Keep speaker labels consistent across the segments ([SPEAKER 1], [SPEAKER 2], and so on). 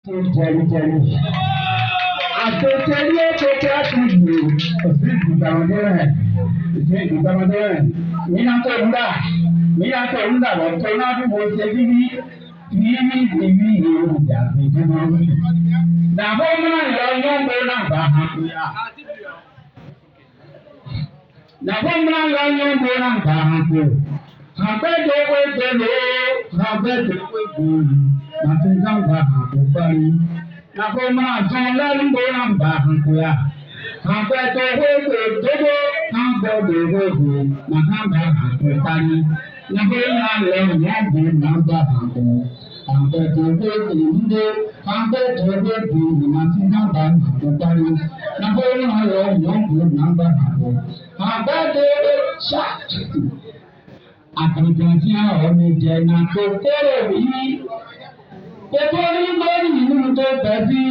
[SPEAKER 1] Jẹ̀rìjẹ̀rì. Àtẹ̀tẹ̀rí ètòkè àtúndì òsì ìdùtàmọdé rẹ̀. Mina tó ń dà lọ́tọ́ náà bí mo ṣe bíbí ìlú ìjà ìdúró. Dàbọ̀ mìíràn lọ yọ̀ǹgbò náà bá a kú yá. Dàbọ̀ mìíràn lọ yọ̀ǹgbò náà bá a kú. Àgbẹ̀dẹ̀ wégbèlè àgbẹ̀dẹ̀ wégbèlè màtí gàmbà àkùkọ́ni. Dàbọ̀ mìíràn tán lẹ́nugbò náà bá a kú yá. Àgbẹ̀dẹ̀ wégbèlè àgbẹ̀dẹ̀ wégbèlè màtí gàmbà àkùkọ́ni. Dàbọ̀ mìíràn lọ yọ̀ǹgbò náà bá a kú. Àgbẹ̀dẹ̀ wégbèlè àgbẹ̀dẹ̀ wégbèlè màtí gàmbà àkùkọ́ni. Dàbọ̀ mìíràn lọ yọ̀ǹgbò náà bá a kú. Àgbẹ̀dẹ̀ ṣá. Àgbẹ̀dẹ̀ tí a ò ní jẹ náà kò kéré yìí. Kókó ní lórí inú tó bẹ̀bí.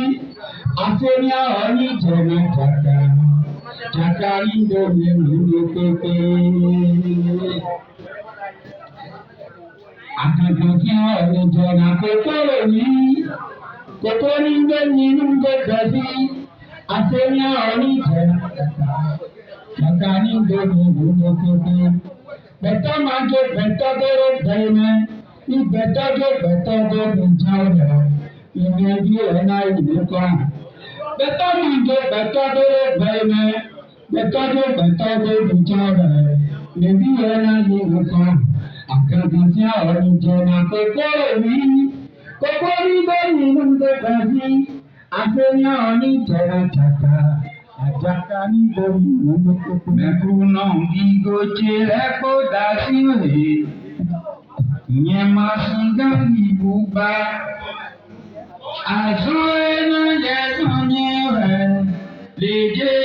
[SPEAKER 1] Àti ní a ò ní jẹ náà jàkà. Jàkà ní lórí ìlú pépé. Àgbẹ̀dẹ̀ tí a ò ní jẹ náà kò kéré yìí. Kókó ní lórí inú tó bẹ̀bí. Àti ní a ò ní jẹ náà jàkà. Jàkà ní lórí ìlú pépé. Better man get better than diamond. If better get better than China. In India and I will come. Better man get better than diamond. Better get better than China. Maybe when I will come. I can't see how to join a Kokori. Kokori going in the Gazi. I say, I need to Àjàkà nítorí mẹ́kúnnà gígójì lẹ́kọ̀ọ́ dá sí òye. Ìyẹn máa sún gáàgì bùbá. Àṣọ ẹnu yẹn tún ní rẹ̀ lè jẹ́